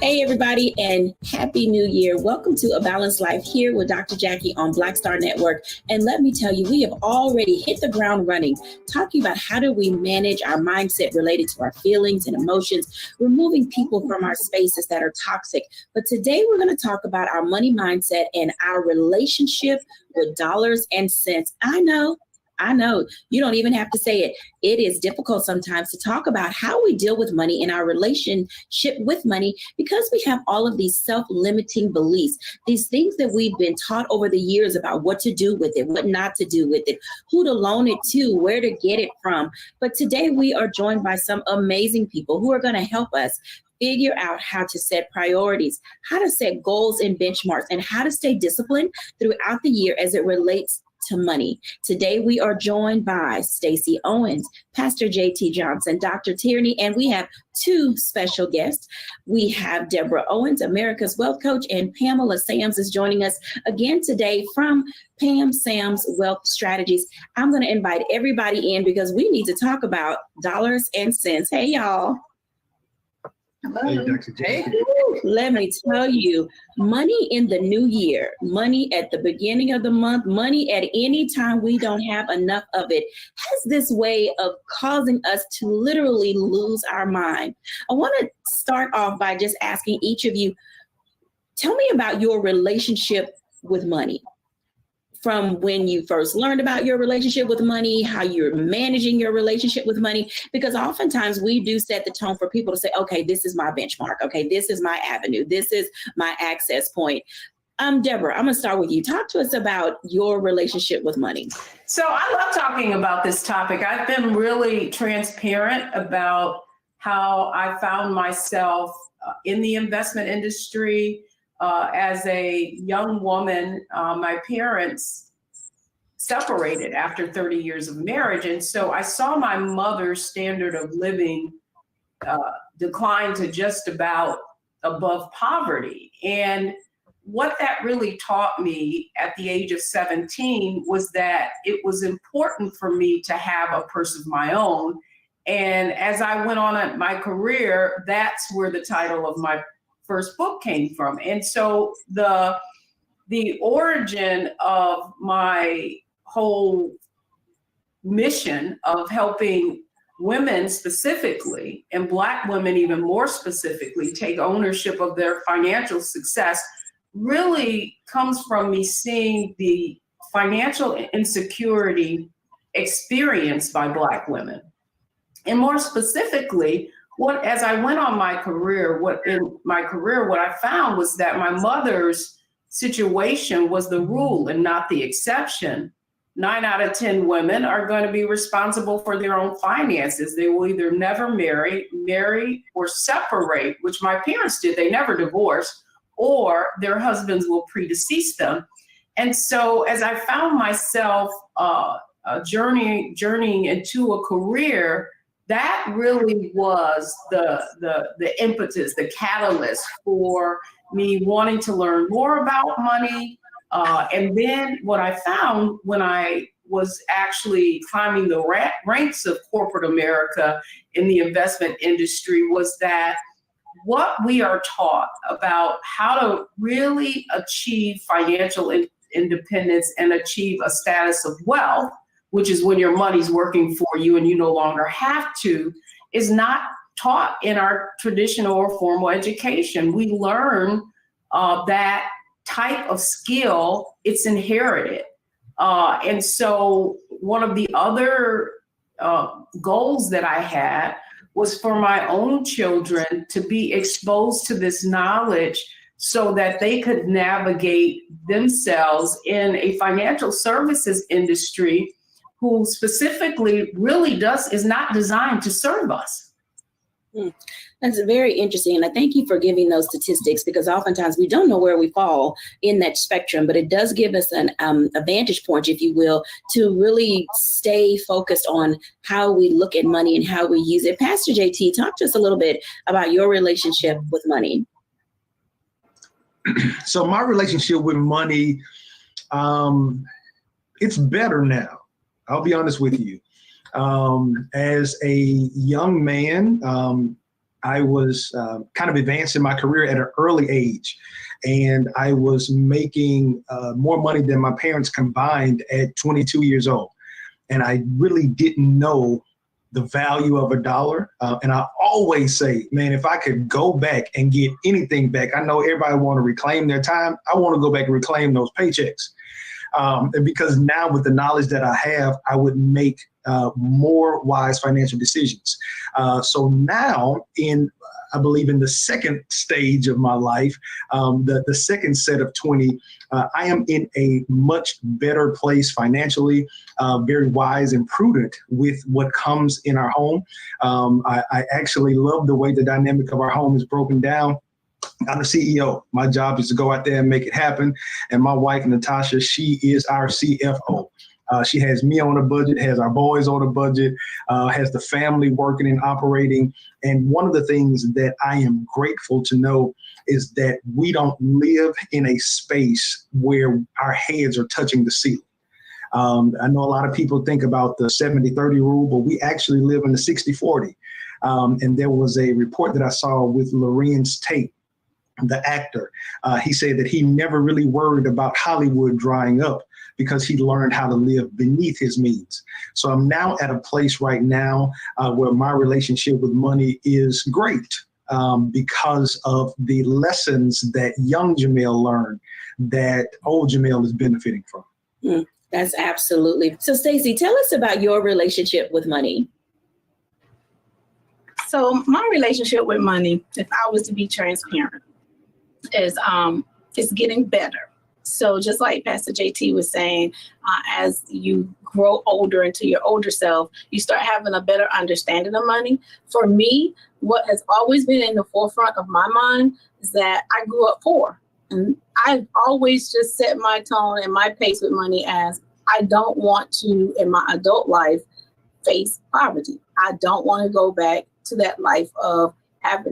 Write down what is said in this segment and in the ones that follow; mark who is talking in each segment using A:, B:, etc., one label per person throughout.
A: Hey, everybody, and Happy New Year. Welcome to A Balanced Life here with Dr. Jacquie on Black Star Network. And let me tell you, we have already hit the ground running, talking about how do we manage our mindset related to our feelings and emotions, removing people from our spaces that are toxic. But today we're going to talk about our money mindset and our relationship with dollars and cents. I know. You don't even have to say it. It is difficult sometimes to talk about how we deal with money in our relationship with money because we have all of these self-limiting beliefs, these things that we've been taught over the years about what to do with it, what not to do with it, who to loan it to, where to get it from. But today we are joined by some amazing people who are going to help us figure out how to set priorities, how to set goals and benchmarks, and how to stay disciplined throughout the year as it relates to money. Today, we are joined by Stacey Owens, Pastor J.T. Johnson, Dr. Tierney, and we have two special guests. We have Deborah Owens, America's Wealth Coach, and Pamela Sams is joining us again today from Pam Sams Wealth Strategies. I'm going to invite everybody in because we need to talk about dollars and cents. Hey, y'all.
B: Hey, Dr. Jacquie.
A: Let me tell you, money in the new year, money at the beginning of the month, money at any time we don't have enough of it, has this way of causing us to literally lose our mind. I want to start off by just asking each of you, tell me about your relationship with money. From when you first learned about your relationship with money, how you're managing your relationship with money, because oftentimes we do set the tone for people to say, okay, this is my benchmark. Okay, this is my avenue. This is my access point. Deborah, I'm going to start with you. Talk to us about your relationship with money.
C: So I love talking about this topic. I've been really transparent about how I found myself in the investment industry. As a young woman, my parents separated after 30 years of marriage. And so I saw my mother's standard of living decline to just about above poverty. And what that really taught me at the age of 17 was that it was important for me to have a purse of my own. And as I went on in my career, that's where the title of my first book came from. And so the origin of my whole mission of helping women specifically, and Black women even more specifically, take ownership of their financial success really comes from me seeing the financial insecurity experienced by Black women. And more specifically, as I went on my career, what I found was that my mother's situation was the rule and not the exception. 9 out of 10 women are going to be responsible for their own finances. They will either never marry, or separate, which my parents did. They never divorced, or their husbands will predecease them. And so as I found myself journeying into a career, that really was the impetus, the catalyst for me wanting to learn more about money. And then what I found when I was actually climbing the ranks of corporate America in the investment industry was that what we are taught about how to really achieve financial independence and achieve a status of wealth, which is when your money's working for you and you no longer have to, is not taught in our traditional or formal education. We learn that type of skill, it's inherited. And so one of the other goals that I had was for my own children to be exposed to this knowledge so that they could navigate themselves in a financial services industry who specifically really is not designed to serve us.
A: That's very interesting. And I thank you for giving those statistics, because oftentimes we don't know where we fall in that spectrum, but it does give us a vantage point, if you will, to really stay focused on how we look at money and how we use it. Pastor JT, talk to us a little bit about your relationship with money.
B: So my relationship with money, it's better now. I'll be honest with you. As a young man, I was kind of advanced in my career at an early age, and I was making more money than my parents combined at 22 years old. And I really didn't know the value of a dollar. And I always say, man, if I could go back and get anything back, I know everybody want to reclaim their time. I want to go back and reclaim those paychecks. And because now with the knowledge that I have, I would make more wise financial decisions. So now I believe in the second stage of my life, the second set of 20, I am in a much better place financially, very wise and prudent with what comes in our home. I actually love the way the dynamic of our home is broken down. I'm the CEO. My job is to go out there and make it happen. And my wife, Natasha, she is our CFO. She has me on a budget, has our boys on a budget, has the family working and operating. And one of the things that I am grateful to know is that we don't live in a space where our heads are touching the ceiling. I know a lot of people think about the 70-30 rule, but we actually live in the 60-40. And there was a report that I saw with Lorenz Tate, the actor. He said that he never really worried about Hollywood drying up because he learned how to live beneath his means. So I'm now at a place right now where my relationship with money is great because of the lessons that young Jamel learned that old Jamel is benefiting from.
A: That's absolutely. So Stacey, tell us about your relationship with money.
D: So my relationship with money, if I was to be transparent, is getting better. So just like Pastor JT was saying, as you grow older into your older self, you start having a better understanding of money. For me, what has always been in the forefront of my mind is that I grew up poor. And I've always just set my tone and my pace with money as I don't want to, in my adult life, face poverty. I don't want to go back to that life of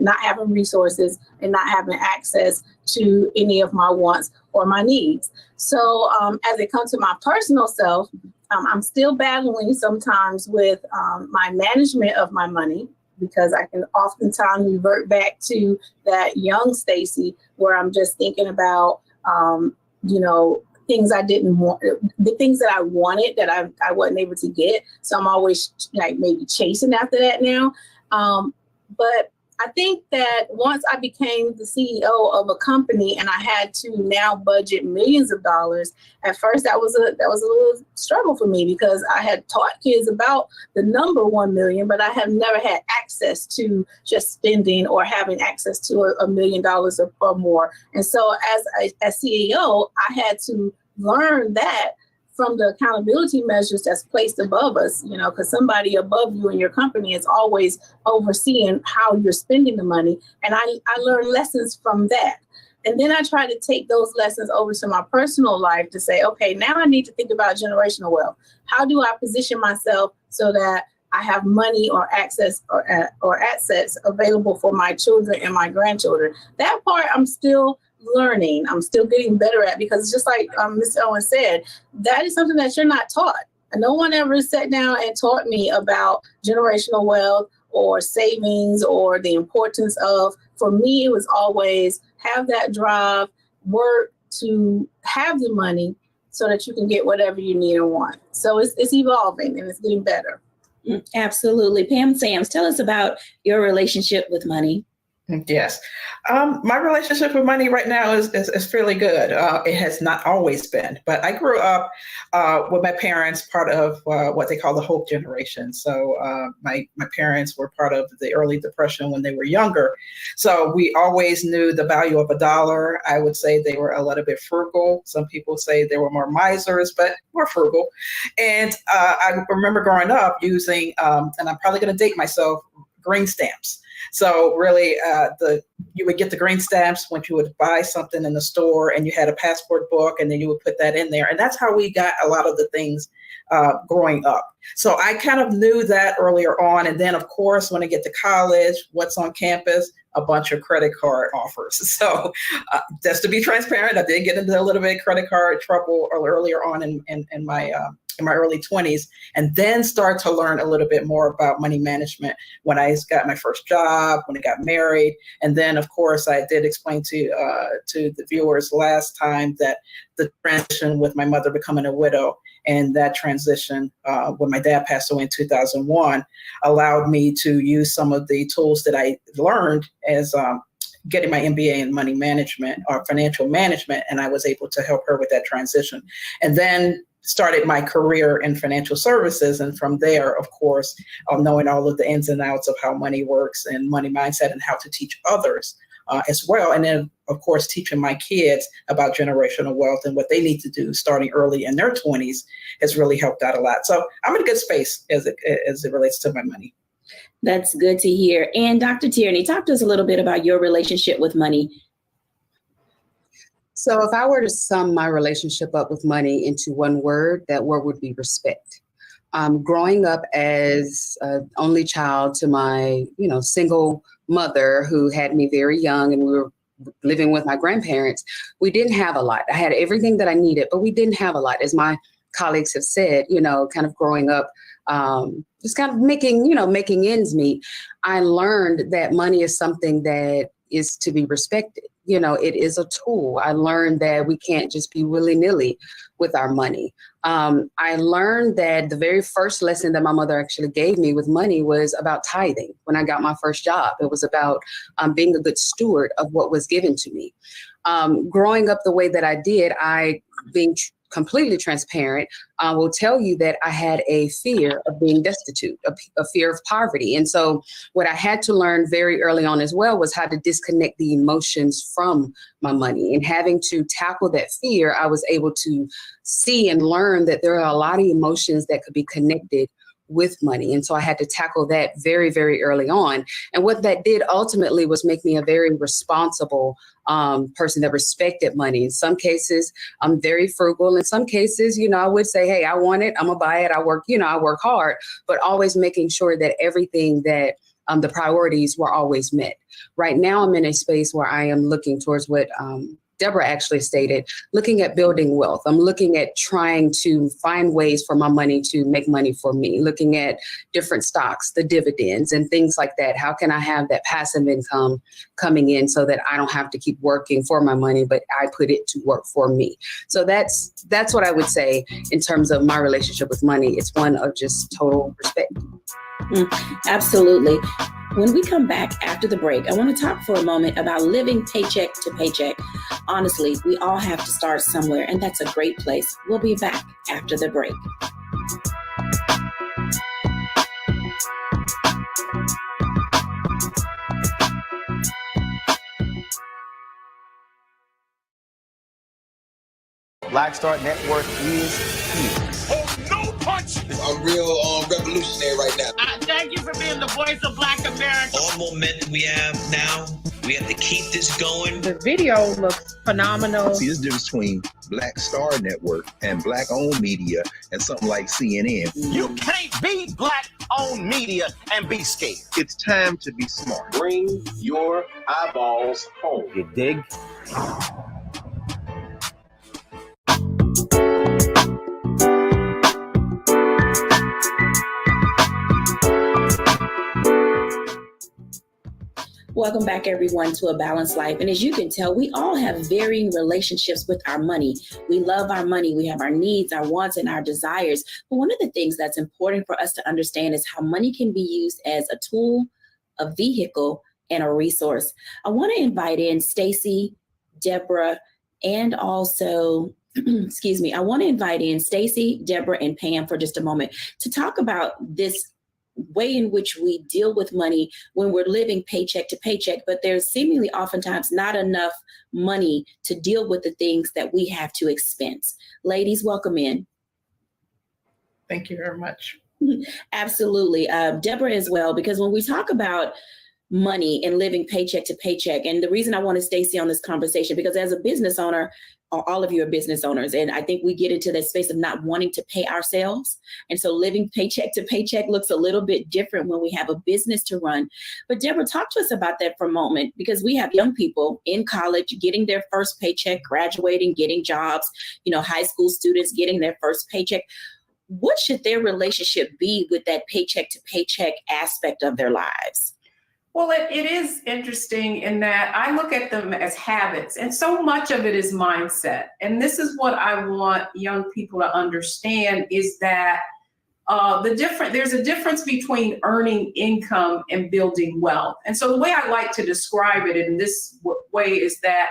D: not having resources and not having access to any of my wants or my needs. So as it comes to my personal self, I'm still battling sometimes with my management of my money, because I can oftentimes revert back to that young Stacey where I'm just thinking about, things I didn't want, the things that I wanted that I wasn't able to get. So I'm always like maybe chasing after that now. But I think that once I became the CEO of a company and I had to now budget millions of dollars, at first that was a little struggle for me, because I had taught kids about the number 1 million, but I have never had access to just spending or having access to $1 million or more. And so as CEO, I had to learn that from the accountability measures that's placed above us, because somebody above you in your company is always overseeing how you're spending the money. And I learned lessons from that. And then I try to take those lessons over to my personal life to say, okay, now I need to think about generational wealth. How do I position myself so that I have money or access or assets available for my children and my grandchildren? That part I'm still learning. I'm still getting better at, because just like Ms. Owen said, that is something that you're not taught. And no one ever sat down and taught me about generational wealth or savings or the importance of for me, it was always have that drive, work to have the money so that you can get whatever you need and want. So it's evolving and it's getting better.
A: Absolutely. Pam Sams, tell us about your relationship with money.
E: Yes. My relationship with money right now is fairly good. It has not always been, but I grew up with my parents, part of what they call the Hope generation. So my parents were part of the early Depression when they were younger. So we always knew the value of a dollar. I would say they were a little bit frugal. Some people say they were more misers, but more frugal. And I remember growing up using, and I'm probably going to date myself, green stamps. So really, you would get the green stamps when you would buy something in the store, and you had a passport book, and then you would put that in there. And that's how we got a lot of the things growing up. So I kind of knew that earlier on. And then, of course, when I get to college, what's on campus? A bunch of credit card offers. So just to be transparent, I did get into a little bit of credit card trouble earlier on in my early 20s, and then start to learn a little bit more about money management when I got my first job, when I got married. And then, of course, I did explain to the viewers last time that the transition with my mother becoming a widow, and that transition when my dad passed away in 2001 allowed me to use some of the tools that I learned as getting my MBA in money management or financial management, and I was able to help her with that transition. And then started my career in financial services. And from there, of course, knowing all of the ins and outs of how money works and money mindset and how to teach others as well. And then, of course, teaching my kids about generational wealth and what they need to do starting early in their 20s has really helped out a lot. So I'm in a good space as it relates to my money.
A: That's good to hear. And Dr. Tierney, talk to us a little bit about your relationship with money.
F: So if I were to sum my relationship up with money into one word, that word would be respect. Growing up as an only child to my, single mother who had me very young, and we were living with my grandparents, we didn't have a lot. I had everything that I needed, but we didn't have a lot. As my colleagues have said, kind of growing up, just kind of making ends meet. I learned that money is something that is to be respected. It is a tool. I learned that we can't just be willy-nilly with our money. I learned that the very first lesson that my mother actually gave me with money was about tithing. When I got my first job, it was about being a good steward of what was given to me. Growing up the way that I did, being completely transparent, will tell you that I had a fear of being destitute, a fear of poverty. And so what I had to learn very early on as well was how to disconnect the emotions from my money. And having to tackle that fear, I was able to see and learn that there are a lot of emotions that could be connected with money. And so I had to tackle that very, very early on. And what that did ultimately was make me a very responsible person that respected money. In some cases, I'm very frugal. In some cases, I would say, hey, I want it, I'm gonna buy it. I work hard, but always making sure that everything that the priorities were always met. Right now, I'm in a space where I am looking towards what Deborah actually stated, looking at building wealth. I'm looking at trying to find ways for my money to make money for me, looking at different stocks, the dividends and things like that. How can I have that passive income coming in so that I don't have to keep working for my money, but I put it to work for me? So that's what I would say in terms of my relationship with money. It's one of just total respect.
A: Absolutely. When we come back after the break, I want to talk for a moment about living paycheck to paycheck. Honestly, we all have to start somewhere, and that's a great place. We'll be back after the break.
G: Black Star Network is here.
H: Oh, no punch!
I: I'm real revolutionary right now.
H: Thank you for being the voice of Black America.
J: All momentum we have now, we have to keep this going.
K: The video looks phenomenal.
L: See, there's a difference between Black Star Network and Black-owned media and something like CNN.
H: You can't be Black-owned media and be scared.
L: It's time to be smart.
G: Bring your eyeballs home. You dig?
A: Welcome back, everyone, to A Balanced Life. And as you can tell, we all have varying relationships with our money. We love our money. We have our needs, our wants, and our desires. But one of the things that's important for us to understand is how money can be used as a tool, a vehicle, and a resource. I want to invite in Stacy, Deborah, and also, I want to invite in Stacy, Deborah, and Pam for just a moment to talk about this way in which we deal with money when we're living paycheck to paycheck, but there's seemingly oftentimes not enough money to deal with the things that we have to expense. Ladies, welcome in.
E: Thank you very much.
A: Absolutely. Deborah as well, because when we talk about money and living paycheck to paycheck, and the reason I wanted Stacy on this conversation, because as a business owner, all of you are business owners, and I think we get into that space of not wanting to pay ourselves. And so living paycheck to paycheck looks a little bit different when we have a business to run. But Deborah, talk to us about that for a moment, because we have young people in college getting their first paycheck, graduating, getting jobs, high school students getting their first paycheck. What should their relationship be with that paycheck to paycheck aspect of their lives?
C: Well, it is interesting in that I look at them as habits, and so much of it is mindset. And this is what I want young people to understand, is that there's a difference between earning income and building wealth. And so the way I like to describe it in this way is that,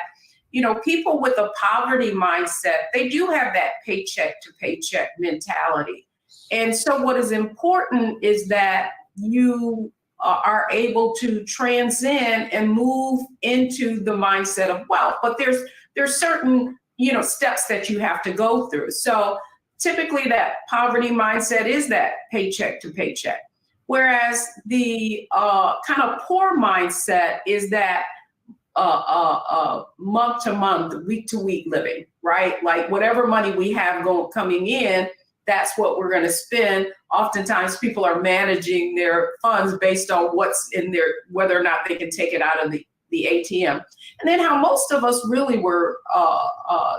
C: people with a poverty mindset, they do have that paycheck to paycheck mentality. And so what is important is that you are able to transcend and move into the mindset of wealth. But there's certain, steps that you have to go through. So typically that poverty mindset is that paycheck to paycheck. Whereas the kind of poor mindset is that month to month, week to week living, right? Like whatever money we have coming in, that's what we're going to spend. Oftentimes people are managing their funds based on what's in there, whether or not they can take it out of the ATM. And then how most of us really were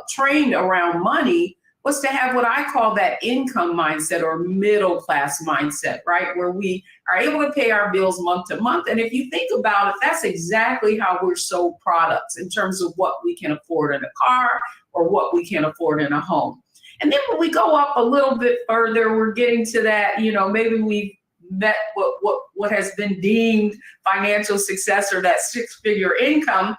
C: trained around money was to have what I call that income mindset or middle class mindset, right? Where we are able to pay our bills month to month. And if you think about it, that's exactly how we're sold products in terms of what we can afford in a car or what we can afford in a home. And then when we go up a little bit further, we're getting to that, maybe we've met what has been deemed financial success or that 6-figure income.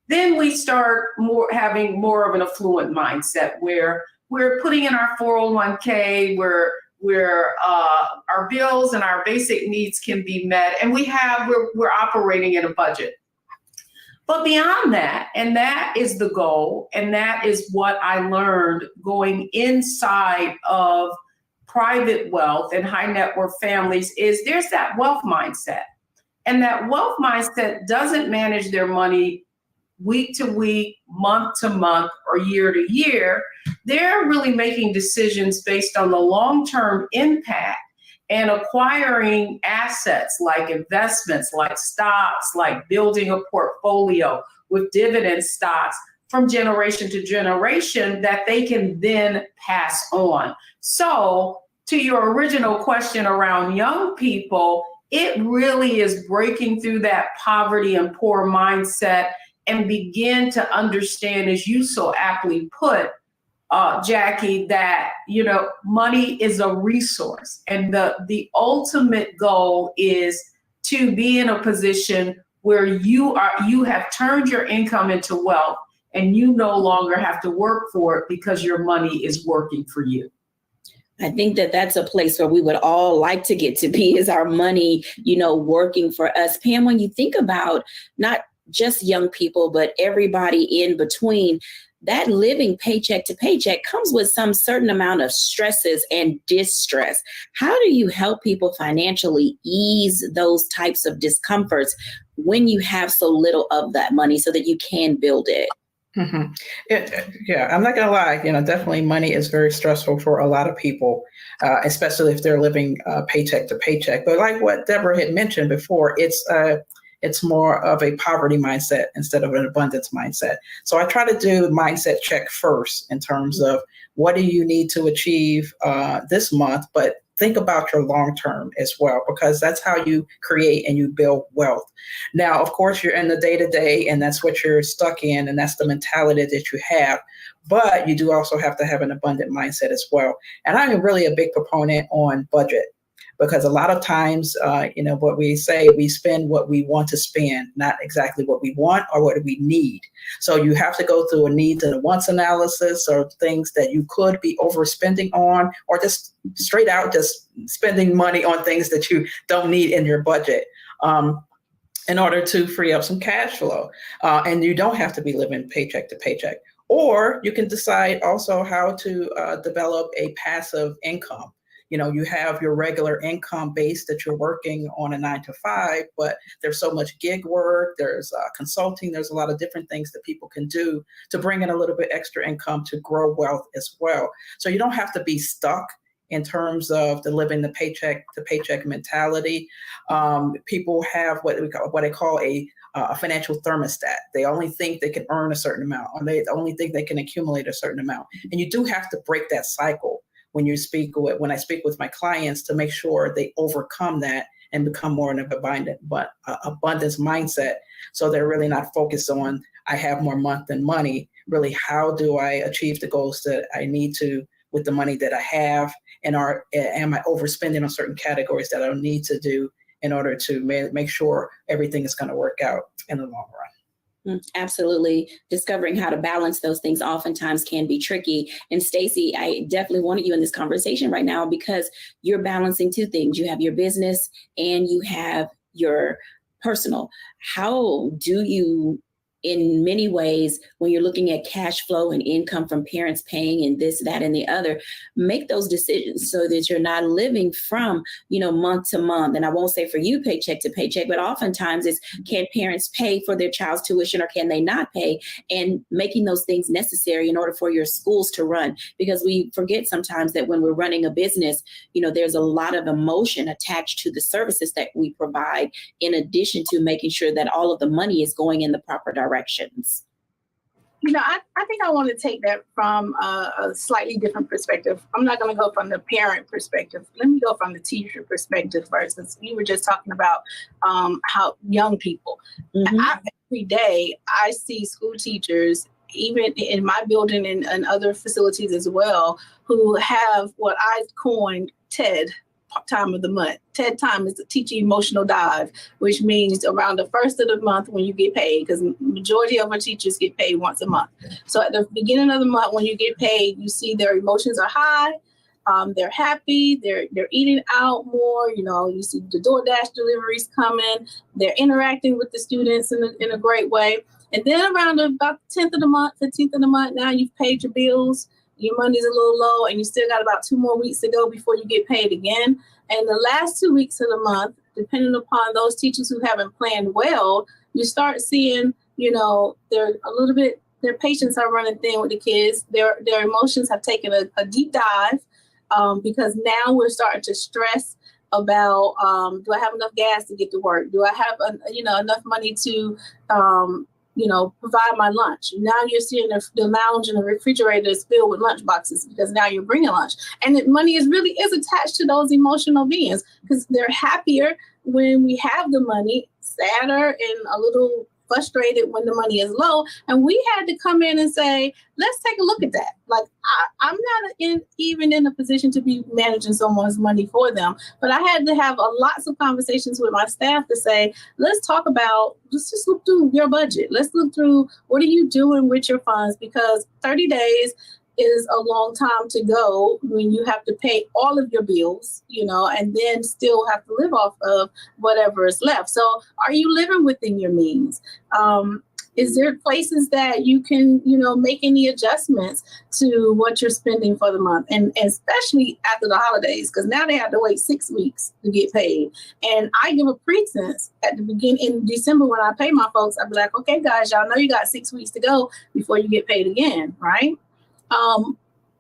C: Then we start having more of an affluent mindset where we're putting in our 401k, where our bills and our basic needs can be met, and we're operating in a budget. But beyond that, and that is the goal, and that is what I learned going inside of private wealth and high net worth families, is there's that wealth mindset. And that wealth mindset doesn't manage their money week to week, month to month, or year to year. They're really making decisions based on the long-term impact and acquiring assets like investments, like stocks, like building a portfolio with dividend stocks from generation to generation that they can then pass on. So to your original question around young people, it really is breaking through that poverty and poor mindset and begin to understand, as you so aptly put, Jackie, that money is a resource, and the ultimate goal is to be in a position where you have turned your income into wealth, and you no longer have to work for it because your money is working for you.
A: I think that that's a place where we would all like to get to be, is our money, working for us. Pam, when you think about not just young people, but everybody in between, that living paycheck to paycheck comes with some certain amount of stresses and distress. How do you help people financially ease those types of discomforts when you have so little of that money so that you can build it?
E: Mm-hmm. Yeah, I'm not going to lie. Definitely money is very stressful for a lot of people, especially if they're living paycheck to paycheck. But like what Deborah had mentioned before, it's more of a poverty mindset instead of an abundance mindset. So I try to do mindset check first in terms of what do you need to achieve this month, but think about your long term as well, because that's how you create and you build wealth. Now, of course, you're in the day to day, and that's what you're stuck in, and that's the mentality that you have. But you do also have to have an abundant mindset as well. And I'm really a big proponent on budget, because a lot of times, what we say, we spend what we want to spend, not exactly what we want or what we need. So you have to go through a needs and a wants analysis, or things that you could be overspending on, or just straight out just spending money on things that you don't need in your budget, in order to free up some cash flow. And you don't have to be living paycheck to paycheck. Or you can decide also how to develop a passive income. You have your regular income base that you're working on a 9 to 5, but there's so much gig work, there's consulting, there's a lot of different things that people can do to bring in a little bit extra income to grow wealth as well. So you don't have to be stuck in terms of living the paycheck to paycheck mentality. People have what they call a financial thermostat. They only think they can earn a certain amount, or they only think they can accumulate a certain amount. And you do have to break that cycle when I speak with my clients, to make sure they overcome that and become more in an abundance mindset. So they're really not focused on, I have more month than money. Really, how do I achieve the goals that I need to with the money that I have? And am I overspending on certain categories that I don't need to do in order to make sure everything is going to work out in the long run?
A: Absolutely. Discovering how to balance those things oftentimes can be tricky. And Stacey, I definitely wanted you in this conversation right now, because you're balancing two things. You have your business and you have your personal. How do you, in many ways, when you're looking at cash flow and income from parents paying and this, that, and the other, make those decisions so that you're not living from, month to month? And I won't say for you paycheck to paycheck, but oftentimes it's, can parents pay for their child's tuition or can they not pay? And making those things necessary in order for your schools to run. Because we forget sometimes that when we're running a business, there's a lot of emotion attached to the services that we provide, in addition to making sure that all of the money is going in the proper directions.
D: I think I want to take that from a slightly different perspective. I'm not going to go from the parent perspective. Let me go from the teacher perspective first, since you were just talking about how young people. Every day I see school teachers, even in my building and other facilities as well, who have what I coined TED time of the month. TED time is the teaching emotional dive, which means around the first of the month when you get paid, because majority of our teachers get paid once a month. So at the beginning of the month when you get paid, you see their emotions are high. They're happy. They're eating out more. You see the DoorDash deliveries coming. They're interacting with the students in a great way. And then around about the 10th of the month, 15th of the month, now you've paid your bills. Your money's a little low, and you still got about 2 more weeks to go before you get paid again. And the last 2 weeks of the month, depending upon those teachers who haven't planned well, you start seeing, they're a little bit, their patience are running thin with the kids. Their emotions have taken a deep dive, because now we're starting to stress about, do I have enough gas to get to work? Do I have, enough money to, provide my lunch? Now you're seeing the lounge and the refrigerator is filled with lunch boxes, because now you're bringing lunch. And the money is attached to those emotional beings, because they're happier when we have the money, sadder and a little frustrated when the money is low. And we had to come in and say, let's take a look at that. Like, I'm not even in a position to be managing someone's money for them, but I had to have lots of conversations with my staff to say, let's just look through your budget. Let's look through, what are you doing with your funds? Because 30 days is a long time to go when you have to pay all of your bills, and then still have to live off of whatever is left. So are you living within your means? Is there places that you can, make any adjustments to what you're spending for the month? And especially after the holidays, because now they have to wait 6 weeks to get paid. And I give a pretense at the beginning in December when I pay my folks, I'd be like, okay, guys, y'all know you got 6 weeks to go before you get paid again, right?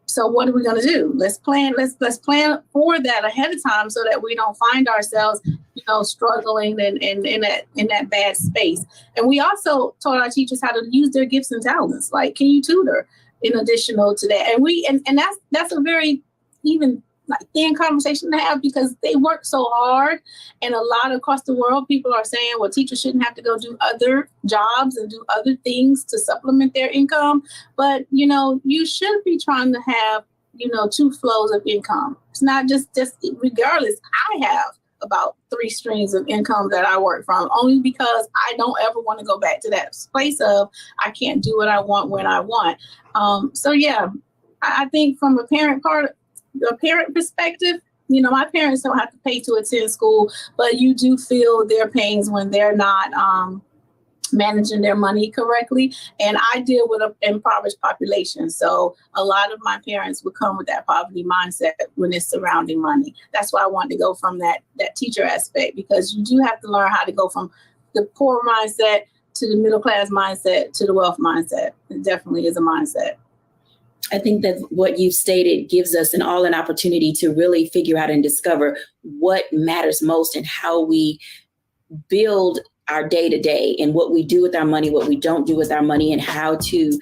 D: So what are we going to do? Let's plan for that ahead of time so that we don't find ourselves, struggling and in that bad space. And we also taught our teachers how to use their gifts and talents. Like, can you tutor in additional to that? And that's a very even like thin conversation to have because they work so hard. And a lot across the world, people are saying, well, teachers shouldn't have to go do other jobs and do other things to supplement their income. But, you should be trying to have, two flows of income. It's not just regardless. I have about 3 streams of income that I work from, only because I don't ever want to go back to that place of I can't do what I want when I want. So yeah, I think from a parent perspective, my parents don't have to pay to attend school, but you do feel their pains when they're not managing their money correctly. And I deal with an impoverished population. So a lot of my parents would come with that poverty mindset when it's surrounding money. That's why I wanted to go from that teacher aspect, because you do have to learn how to go from the poor mindset to the middle class mindset to the wealth mindset. It definitely is a mindset.
A: I think that what you've stated gives us an opportunity to really figure out and discover what matters most and how we build our day-to-day and what we do with our money, what we don't do with our money, and how to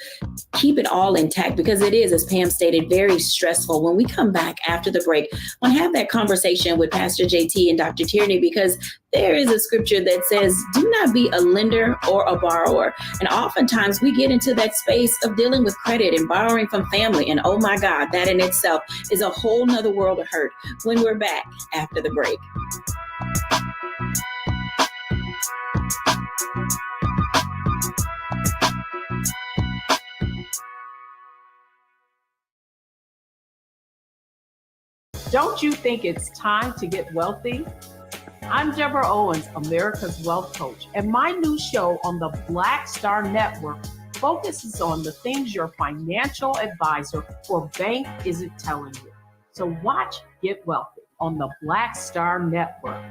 A: keep it all intact, because it is, as Pam stated, very stressful. When we come back after the break, I want to have that conversation with Pastor JT and Dr. Tierney, because there is a scripture that says, do not be a lender or a borrower. And oftentimes we get into that space of dealing with credit and borrowing from family. And oh my God, that in itself is a whole nother world of hurt. When we're back after the break.
C: Don't you think it's time to get wealthy? I'm Deborah Owens, America's Wealth Coach, and my new show on the Black Star Network focuses on the things your financial advisor or bank isn't telling you. So watch Get Wealthy on the Black Star Network.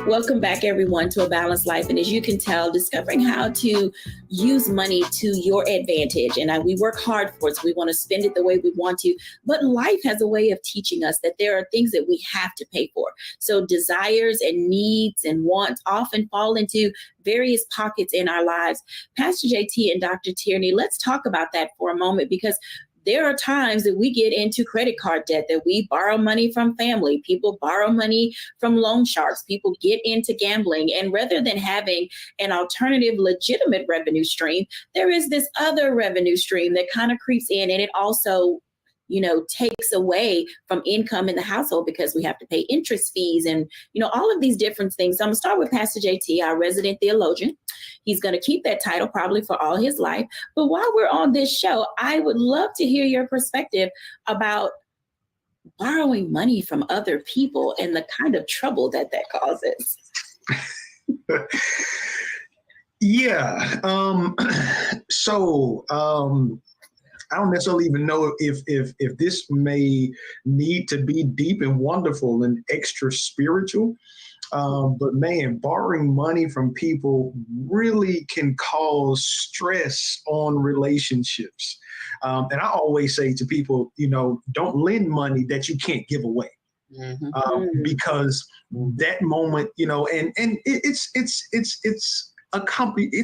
A: Welcome back, everyone, to A Balanced Life. And as you can tell, discovering how to use money to your advantage. And we work hard for it, so we want to spend it the way we want to. But life has a way of teaching us that there are things that we have to pay for. So desires and needs and wants often fall into various pockets in our lives. Pastor JT and Dr. Tierney, let's talk about that for a moment, because there are times that we get into credit card debt, that we borrow money from family. People borrow money from loan sharks. People get into gambling. And rather than having an alternative, legitimate revenue stream, there is this other revenue stream that kind of creeps in, and it also takes away from income in the household, because we have to pay interest fees and, all of these different things. So I'm going to start with Pastor JT, our resident theologian. He's going to keep that title probably for all his life. But while we're on this show, I would love to hear your perspective about borrowing money from other people and the kind of trouble that causes.
B: Yeah. I don't necessarily even know if this may need to be deep and wonderful and extra spiritual. But man, borrowing money from people really can cause stress on relationships. And I always say to people, don't lend money that you can't give away. Mm-hmm. Because that moment, and it's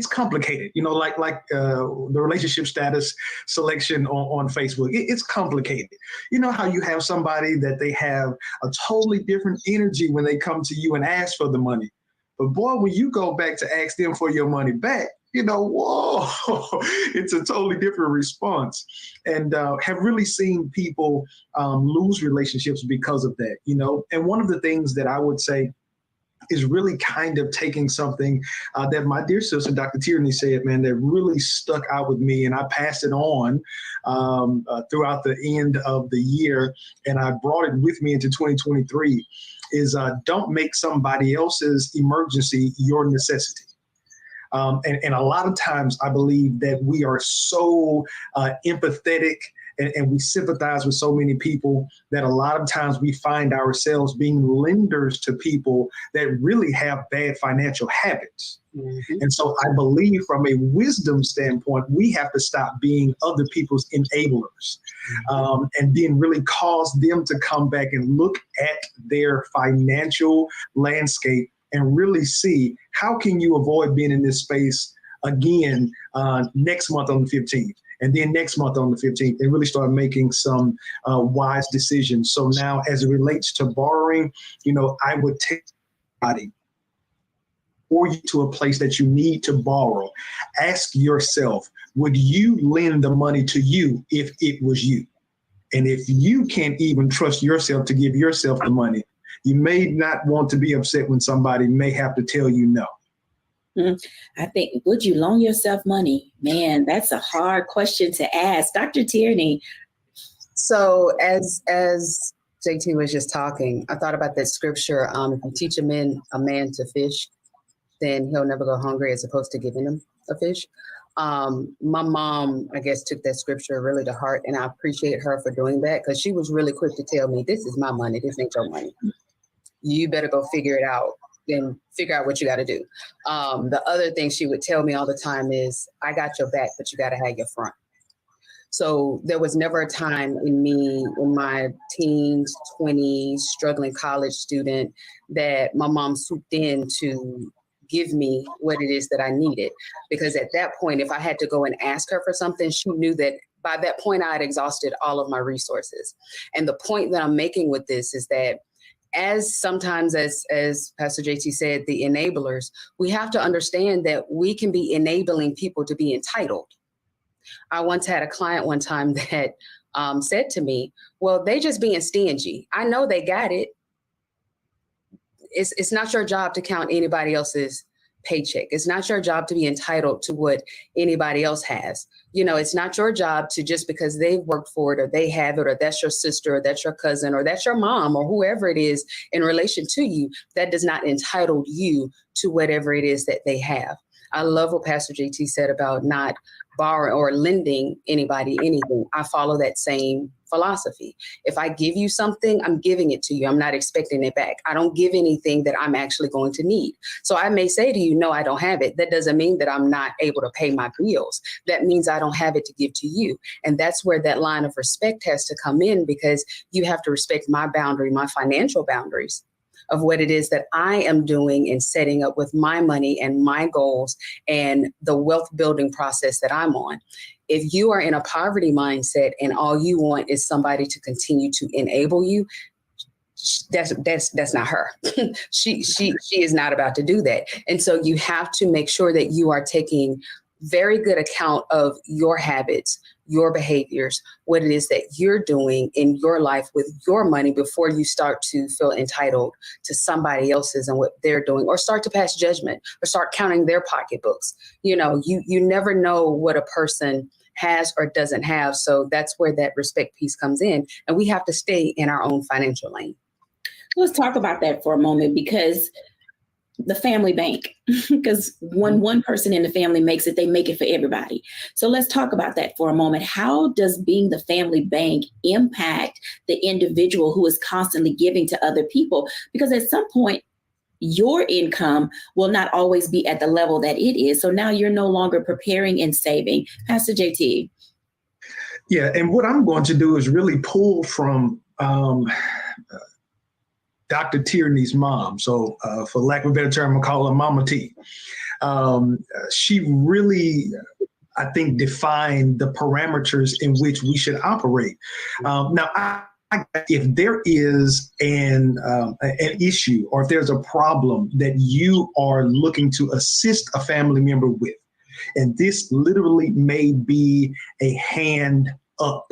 B: complicated, like the relationship status selection on Facebook. It's complicated. You know how you have somebody that they have a totally different energy when they come to you and ask for the money. But boy, when you go back to ask them for your money back, whoa, it's a totally different response. And have really seen people lose relationships because of that, And one of the things that I would say is really kind of taking something that my dear sister, Dr. Tierney, said, man, that really stuck out with me. And I passed it on throughout the end of the year. And I brought it with me into 2023 is don't make somebody else's emergency your necessity. And a lot of times I believe that we are so empathetic and we sympathize with so many people that a lot of times we find ourselves being lenders to people that really have bad financial habits. Mm-hmm. And so I believe from a wisdom standpoint, we have to stop being other people's enablers, and then really cause them to come back and look at their financial landscape and really see how can you avoid being in this space again next month on the 15th, and then next month on the 15th, and really start making some wise decisions. So now as it relates to borrowing, I would take somebody or you to a place that you need to borrow. Ask yourself, would you lend the money to you if it was you? And if you can't even trust yourself to give yourself the money, you may not want to be upset when somebody may have to tell you no.
A: I think, would you loan yourself money? Man, that's a hard question to ask. Dr. Tierney.
F: So as JT was just talking, I thought about that scripture. If you teach a man to fish, then he'll never go hungry, as opposed to giving him a fish. My mom, I guess, took that scripture really to heart, and I appreciate her for doing that, because she was really quick to tell me, this is my money, this ain't your money. You better go figure it out, then figure out what you got to do. The other thing she would tell me all the time is, I got your back, but you got to have your front. So there was never a time in me, in my teens, 20s, struggling college student, that my mom swooped in to give me what it is that I needed. Because at that point, if I had to go and ask her for something, she knew that by that point I had exhausted all of my resources. And the point that I'm making with this is that sometimes as Pastor JT said, the enablers, we have to understand that we can be enabling people to be entitled. I once had a client one time that said to me, well, they just being stingy. I know they got it. It's not your job to count anybody else's paycheck. It's not your job to be entitled to what anybody else has. It's not your job to, just because they've worked for it or they have it, or that's your sister or that's your cousin or that's your mom or whoever it is in relation to you, that does not entitle you to whatever it is that they have. I love what Pastor JT said about not borrowing or lending anybody anything. I follow that same philosophy. If I give you something, I'm giving it to you. I'm not expecting it back. I don't give anything that I'm actually going to need. So I may say to you, no, I don't have it. That doesn't mean that I'm not able to pay my bills. That means I don't have it to give to you. And that's where that line of respect has to come in, because you have to respect my boundary, my financial boundaries of what it is that I am doing and setting up with my money and my goals and the wealth building process that I'm on. If you are in a poverty mindset and all you want is somebody to continue to enable you, that's not her. She is not about to do that. And so you have to make sure that you are taking very good account of your habits, your behaviors, what it is that you're doing in your life with your money before you start to feel entitled to somebody else's and what they're doing, or start to pass judgment or start counting their pocketbooks. You never know what a person has or doesn't have. So that's where that respect piece comes in. And we have to stay in our own financial lane.
A: Let's talk about that for a moment, because the family bank, because when one person in the family makes it, they make it for everybody. So let's talk about that for a moment. How does being the family bank impact the individual who is constantly giving to other people? Because at some point, your income will not always be at the level that it is. So now you're no longer preparing and saving. Pastor JT.
B: Yeah, and what I'm going to do is really pull from Dr. Tierney's mom. So for lack of a better term, I'll call her Mama T. She really, I think, defined the parameters in which we should operate. Now, if there is an issue, or if there's a problem that you are looking to assist a family member with, and this literally may be a hand up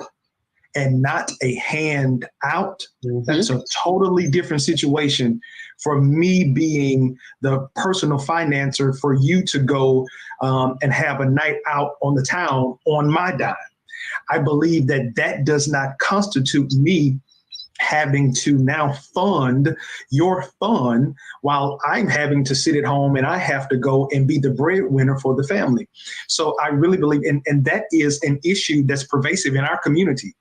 B: and not a hand out, that's a totally different situation for me being the personal financer for you to go and have a night out on the town on my dime. I believe that does not constitute me having to now fund your fund while I'm having to sit at home and I have to go and be the breadwinner for the family. So I really believe, and that is an issue that's pervasive in our community.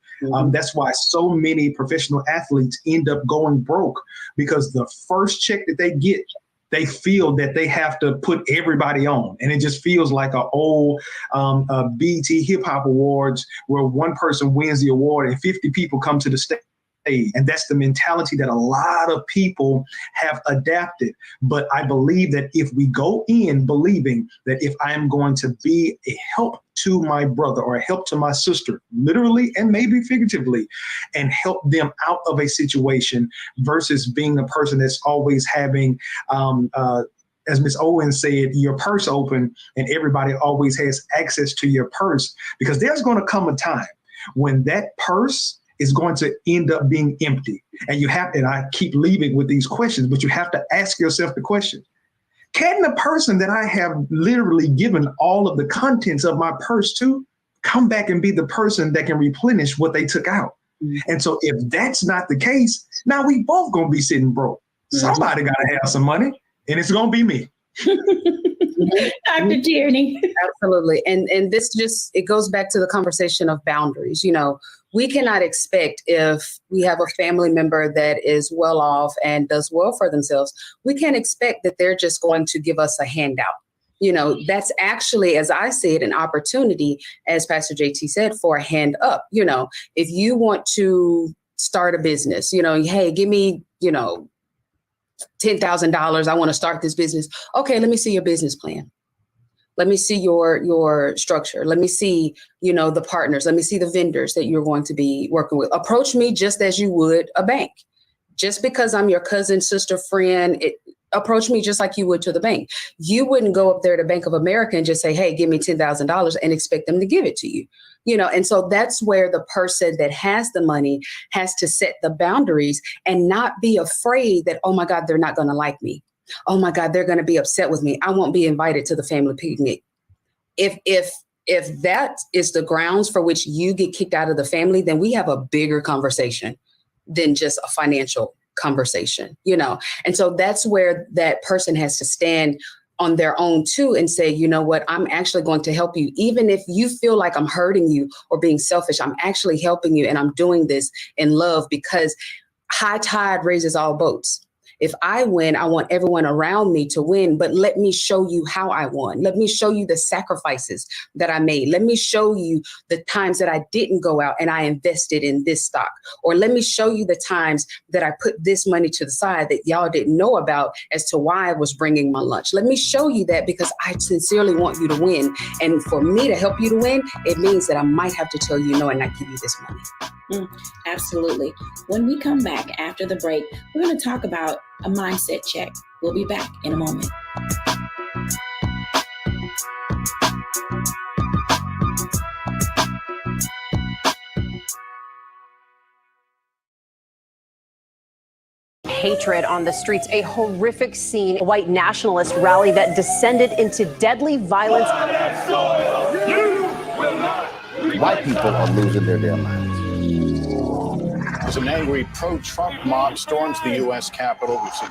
B: That's why so many professional athletes end up going broke, because the first check that they get, they feel that they have to put everybody on. And it just feels like an old BET Hip Hop Awards where one person wins the award and 50 people come to the stage. And that's the mentality that a lot of people have adapted. But I believe that if we go in believing that if I am going to be a help to my brother or a help to my sister, literally and maybe figuratively, and help them out of a situation versus being a person that's always having, as Ms. Owens said, your purse open and everybody always has access to your purse, because there's going to come a time when that purse is going to end up being empty. And you have, and I keep leaving with these questions, but you have to ask yourself the question, can the person that I have literally given all of the contents of my purse to come back and be the person that can replenish what they took out? And so if that's not the case, now we both gonna be sitting broke. Somebody gotta have some money, and it's gonna be me.
A: Dr. Tierney.
F: Absolutely. And this just, it goes back to the conversation of boundaries. You know, we cannot expect, if we have a family member that is well off and does well for themselves, we can't expect that they're just going to give us a handout. You know, that's actually, as I see it, an opportunity, as Pastor JT said, for a hand up. You know, if you want to start a business, you know, hey, give me, you know, $10,000. I want to start this business. Okay, let me see your business plan. Let me see your structure. Let me see, you know, the partners. Let me see the vendors that you're going to be working with. Approach me just as you would a bank. Just because I'm your cousin, sister, friend, approach me just like you would to the bank. You wouldn't go up there to Bank of America and just say, hey, give me $10,000 and expect them to give it to you. You know, and so that's where the person that has the money has to set the boundaries and not be afraid that, oh my God, they're not going to like me. Oh my God, they're going to be upset with me. I won't be invited to the family picnic. If that is the grounds for which you get kicked out of the family, then we have a bigger conversation than just a financial conversation, you know? And so that's where that person has to stand on their own too and say, you know what, I'm actually going to help you. Even if you feel like I'm hurting you or being selfish, I'm actually helping you. And I'm doing this in love, because high tide raises all boats. If I win, I want everyone around me to win, but let me show you how I won. Let me show you the sacrifices that I made. Let me show you the times that I didn't go out and I invested in this stock. Or let me show you the times that I put this money to the side that y'all didn't know about as to why I was bringing my lunch. Let me show you that, because I sincerely want you to win. And for me to help you to win, it means that I might have to tell you no and not give you this money.
A: Absolutely. When we come back after the break, we're going to talk about a mindset check. We'll be back in a moment.
M: Hatred on the streets, a horrific scene, a white nationalist rally that descended into deadly violence.
N: White people are losing their damn minds.
O: As an angry pro-Trump mob storms the U.S. Capitol, we've seen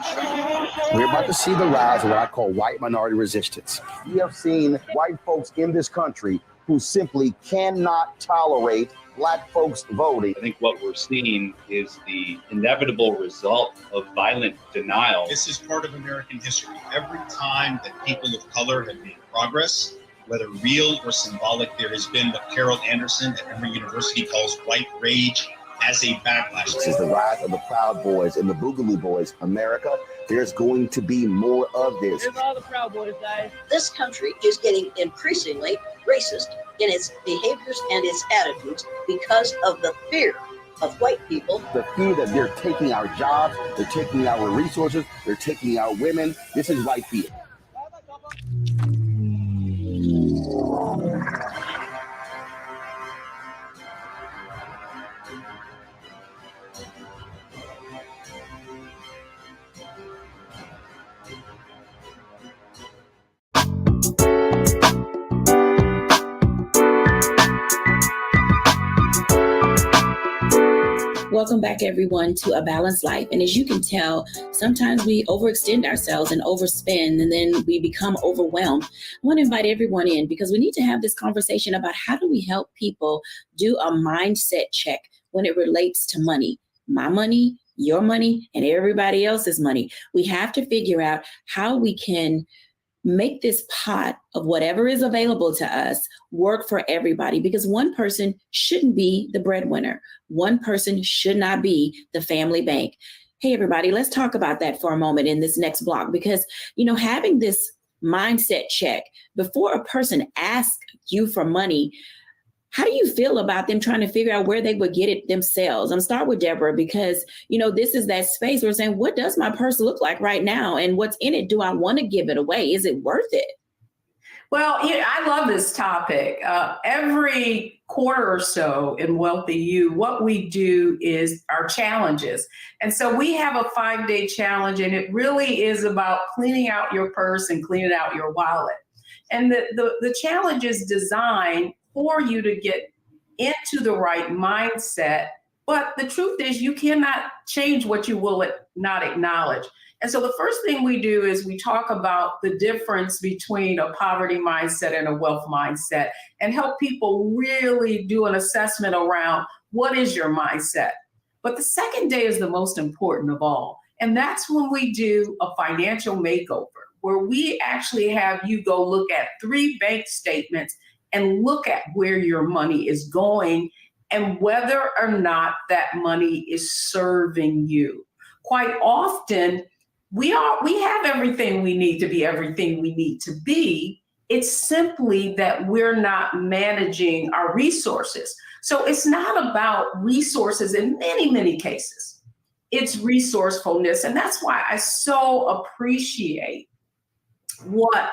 N: We're about to see the rise of what I call white minority resistance. We have seen white folks in this country who simply cannot tolerate black folks voting.
P: I think what we're seeing is the inevitable result of violent denial.
Q: This is part of American history. Every time that people of color have made progress, whether real or symbolic, there has been what Carol Anderson at Emory University calls white rage as a backlash.
N: This is the rise of the Proud Boys and the Boogaloo Boys. America, there's going to be more of this.
R: There's all the Proud Boys, guys.
S: This country is getting increasingly racist in its behaviors and its attitudes because of the fear of white people.
N: The fear that they're taking our jobs, they're taking our resources, they're taking our women. This is white fear.
A: Welcome back, everyone, to A Balanced Life. And as you can tell, sometimes we overextend ourselves and overspend, and then we become overwhelmed. I want to invite everyone in because we need to have this conversation about how do we help people do a mindset check when it relates to money. My money, your money, and everybody else's money. We have to figure out how we can make this pot of whatever is available to us work for everybody, because one person shouldn't be the breadwinner. One person should not be the family bank. Hey, everybody, let's talk about that for a moment in this next block, because, having this mindset check before a person asks you for money, how do you feel about them trying to figure out where they would get it themselves? I'm start with Deborah, because, this is that space where we're saying, what does my purse look like right now? And what's in it? Do I want to give it away? Is it worth it?
C: Well, I love this topic. Every quarter or so in Wealthy You, what we do is our challenges. And so we have a 5-day challenge, and it really is about cleaning out your purse and cleaning out your wallet. And the challenge is designed for you to get into the right mindset. But the truth is you cannot change what you will not acknowledge. And so the first thing we do is we talk about the difference between a poverty mindset and a wealth mindset, and help people really do an assessment around what is your mindset. But the second day is the most important of all. And that's when we do a financial makeover, where we actually have you go look at 3 bank statements and look at where your money is going and whether or not that money is serving you. Quite often, we have everything we need to be everything we need to be. It's simply that we're not managing our resources. So it's not about resources in many, many cases. It's resourcefulness. And that's why I so appreciate what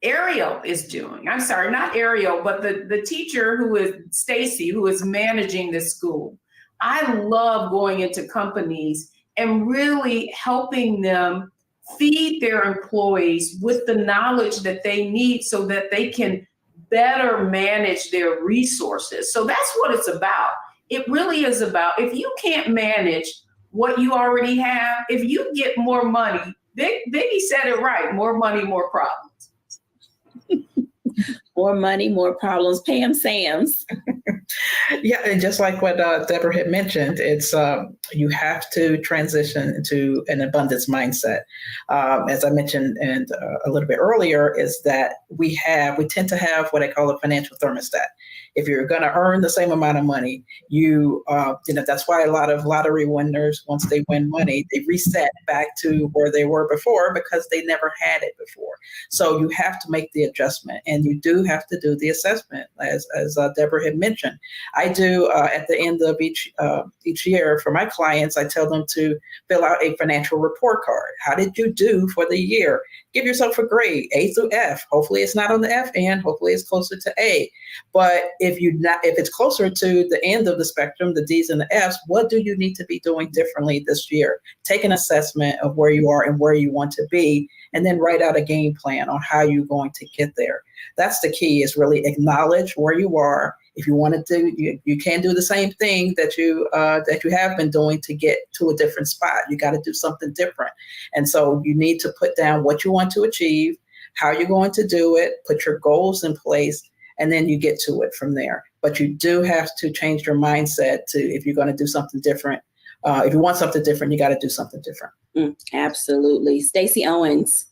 C: Ariel is doing. I'm sorry, not Ariel, but the teacher who is Stacy, who is managing this school. I love going into companies and really helping them feed their employees with the knowledge that they need so that they can better manage their resources. So that's what it's about. It really is about, if you can't manage what you already have, if you get more money, Biggie said it right, more money, more problems.
A: More money, more problems. Pam Sams.
E: Yeah, and just like what Deborah had mentioned, it's you have to transition into an abundance mindset. As I mentioned a little bit earlier, is that we tend to have what I call a financial thermostat. If you're going to earn the same amount of money, that's why a lot of lottery winners, once they win money, they reset back to where they were before because they never had it before. So you have to make the adjustment, and you do have to do the assessment, as Deborah had mentioned. I do at the end of each year for my clients, I tell them to fill out a financial report card. How did you do for the year? Give yourself a grade, A through F. Hopefully it's not on the F end. Hopefully it's closer to A. But if it's closer to the end of the spectrum, the D's and the F's, what do you need to be doing differently this year? Take an assessment of where you are and where you want to be, and then write out a game plan on how you're going to get there. That's the key, is really acknowledge where you are. If you want to do, you can't do the same thing that you have been doing to get to a different spot. You got to do something different. And so you need to put down what you want to achieve, how you're going to do it, put your goals in place, and then you get to it from there. But you do have to change your mindset to, if you're going to do something different, if you want something different, you got to do something different.
A: Absolutely. Stacey Owens.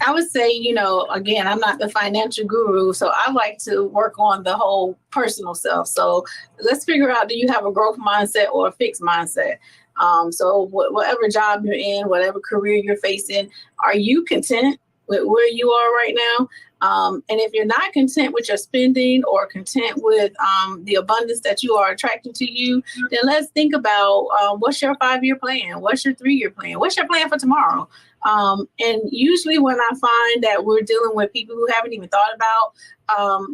D: I would say, again, I'm not the financial guru, so I like to work on the whole personal self. So let's figure out, do you have a growth mindset or a fixed mindset? So whatever job you're in, whatever career you're facing, are you content with where you are right now? And if you're not content with your spending or content with the abundance that you are attracting to you, then let's think about what's your 5-year plan? What's your 3-year plan? What's your plan for tomorrow? And usually when I find that we're dealing with people who haven't even thought about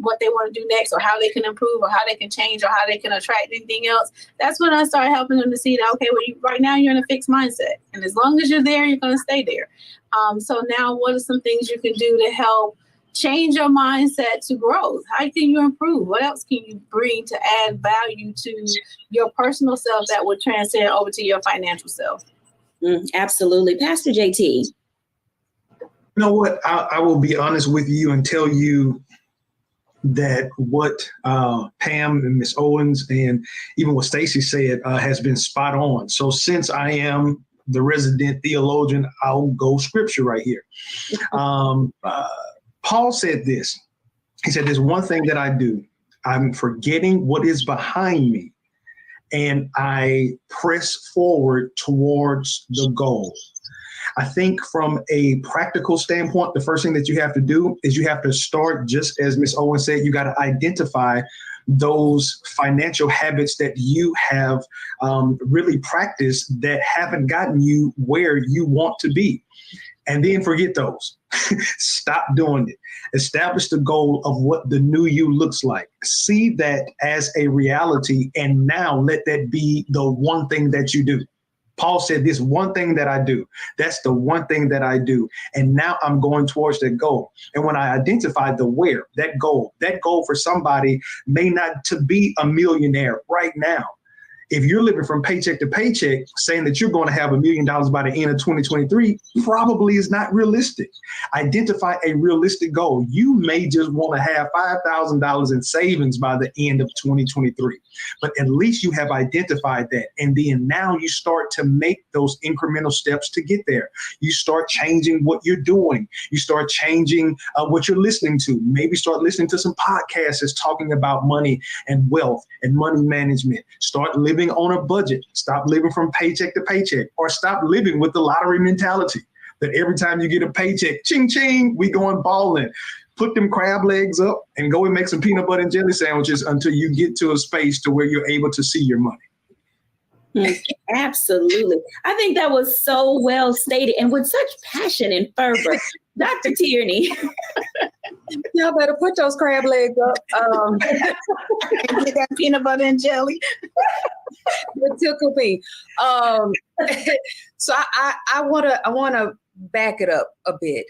D: what they want to do next, or how they can improve, or how they can change, or how they can attract anything else, that's when I start helping them to see that, okay, well, right now you're in a fixed mindset. And as long as you're there, you're going to stay there. So now what are some things you can do to help change your mindset to growth? How can you improve? What else can you bring to add value to your personal self that will transcend over to your financial self?
A: Absolutely. Pastor JT.
B: You know what? I will be honest with you and tell you that what Pam and Miss Owens and even what Stacy said has been spot on. So since I am the resident theologian, I'll go scripture right here. Paul said this. He said, there's one thing that I do. I'm forgetting what is behind me, and I press forward towards the goal. I think from a practical standpoint, the first thing that you have to do is you have to start, just as Ms. Owen said, you got to identify those financial habits that you have really practiced that haven't gotten you where you want to be. And then forget those. Stop doing it. Establish the goal of what the new you looks like. See that as a reality, and now let that be the one thing that you do. Paul said, this one thing that I do, that's the one thing that I do. And now I'm going towards that goal. And when I identify the where, that goal for somebody may not to be a millionaire right now. If you're living from paycheck to paycheck, saying that you're going to have $1 million by the end of 2023 probably is not realistic. Identify a realistic goal. You may just want to have $5,000 in savings by the end of 2023, but at least you have identified that. And then now you start to make those incremental steps to get there. You start changing what you're doing. You start changing what you're listening to. Maybe start listening to some podcasts that's talking about money and wealth and money management. Start living on a budget. Stop living from paycheck to paycheck, or stop living with the lottery mentality that every time you get a paycheck, ching, ching, we going balling. Put them crab legs up and go and make some peanut butter and jelly sandwiches until you get to a space to where you're able to see your money.
A: Absolutely. I think that was so well stated and with such passion and fervor. Dr. Tierney.
F: Y'all better put those crab legs up
D: and get that peanut butter and jelly.
F: It tickle me. So I wanna back it up a bit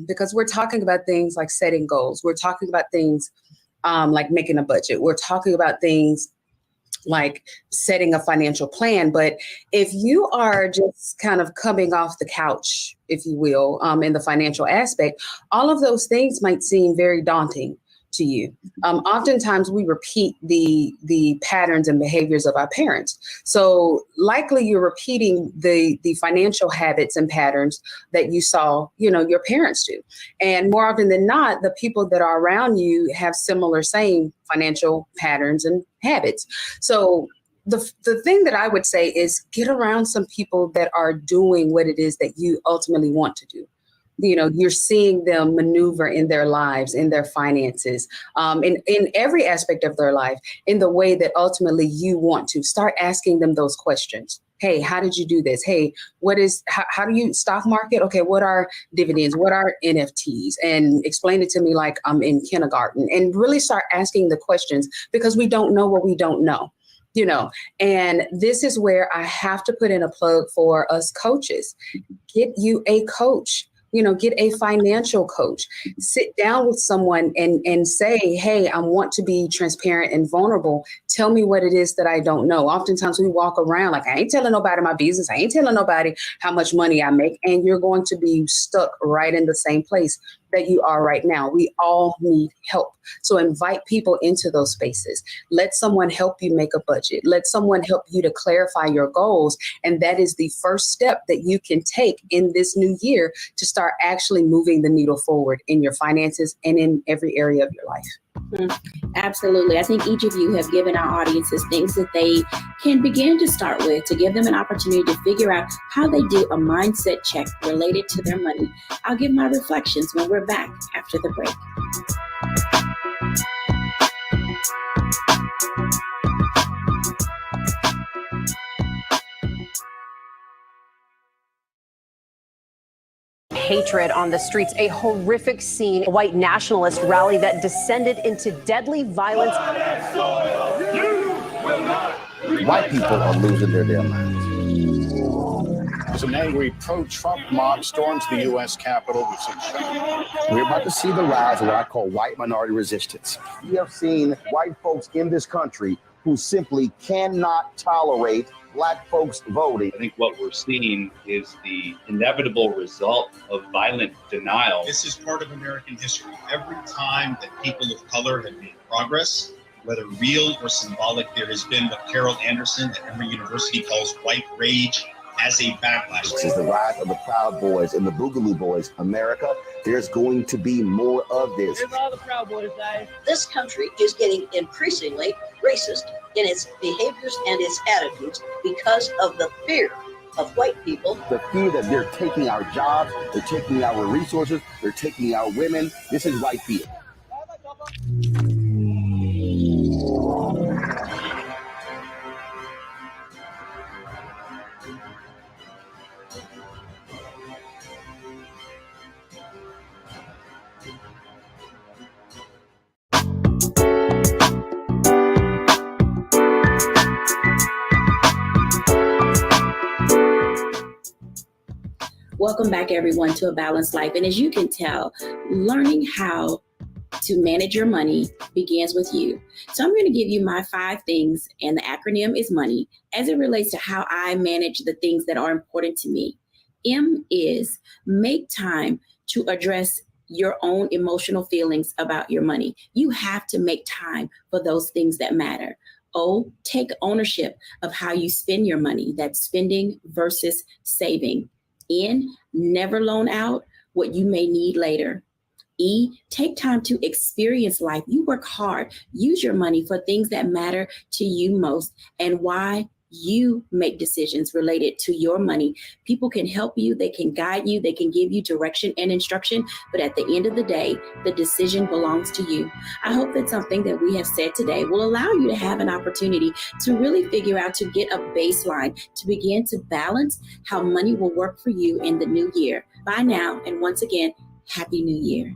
F: because we're talking about things like setting goals. We're talking about things like making a budget. We're talking about things like setting a financial plan. But if you are just kind of coming off the couch, if you will, in the financial aspect, all of those things might seem very daunting to you. Oftentimes we repeat the patterns and behaviors of our parents. So likely you're repeating the financial habits and patterns that you saw, your parents do. And more often than not, the people that are around you have similar same financial patterns and habits. So the thing that I would say is get around some people that are doing what it is that you ultimately want to do. You're seeing them maneuver in their lives, in their finances, in every aspect of their life, in the way that ultimately you want to. Start asking them those questions. Hey, how did you do this? Hey, how do you stock market? Okay, what are dividends? What are NFTs? And explain it to me like I'm in kindergarten, and really start asking the questions, because we don't know what we don't know. And this is where I have to put in a plug for us coaches. Get you a coach. Get a financial coach. Sit down with someone and say, hey, I want to be transparent and vulnerable. Tell me what it is that I don't know. Oftentimes we walk around like, I ain't telling nobody my business. I ain't telling nobody how much money I make. And you're going to be stuck right in the same place that you are right now. We all need help. So invite people into those spaces. Let someone help you make a budget. Let someone help you to clarify your goals. And that is the first step that you can take in this new year to start actually moving the needle forward in your finances and in every area of your life.
A: Absolutely. I think each of you have given our audiences things that they can begin to start with to give them an opportunity to figure out how they do a mindset check related to their money. I'll give my reflections when we're back after the break.
M: Hatred on the streets, a horrific scene, a white nationalist rally that descended into deadly violence.
N: White people are losing their damn minds.
O: Some angry pro-Trump mob storms the U.S. Capitol.
N: We're about to see the rise of what I call white minority resistance. We have seen white folks in this country who simply cannot tolerate Black folks voting.
P: I think what we're seeing is the inevitable result of violent denial.
Q: This is part of American history. Every time that people of color have made progress, whether real or symbolic, there has been what Carol Anderson at Emory University calls white rage as a backlash.
N: This is the rise of the Proud Boys and the Boogaloo Boys. America, there's going to be more of this.
K: There's all the Proud Boys, guys.
S: This country is getting increasingly racist in its behaviors and its attitudes because of the fear of white people.
N: The fear that they're taking our jobs, they're taking our resources, they're taking our women. This is white fear.
A: Welcome back, everyone, to A Balanced Life. And as you can tell, learning how to manage your money begins with you. So I'm going to give you my 5 things, and the acronym is MONEY, as it relates to how I manage the things that are important to me. M is make time to address your own emotional feelings about your money. You have to make time for those things that matter. O, take ownership of how you spend your money. That's spending versus saving. N, never loan out what you may need later. E, take time to experience life. You work hard. Use your money for things that matter to you most. And why? You make decisions related to your money. People can help you, they can guide you, they can give you direction and instruction, but at the end of the day, the decision belongs to you. I hope that something that we have said today will allow you to have an opportunity to really figure out, to get a baseline, to begin to balance how money will work for you in the new year. Bye now, and once again, Happy New Year.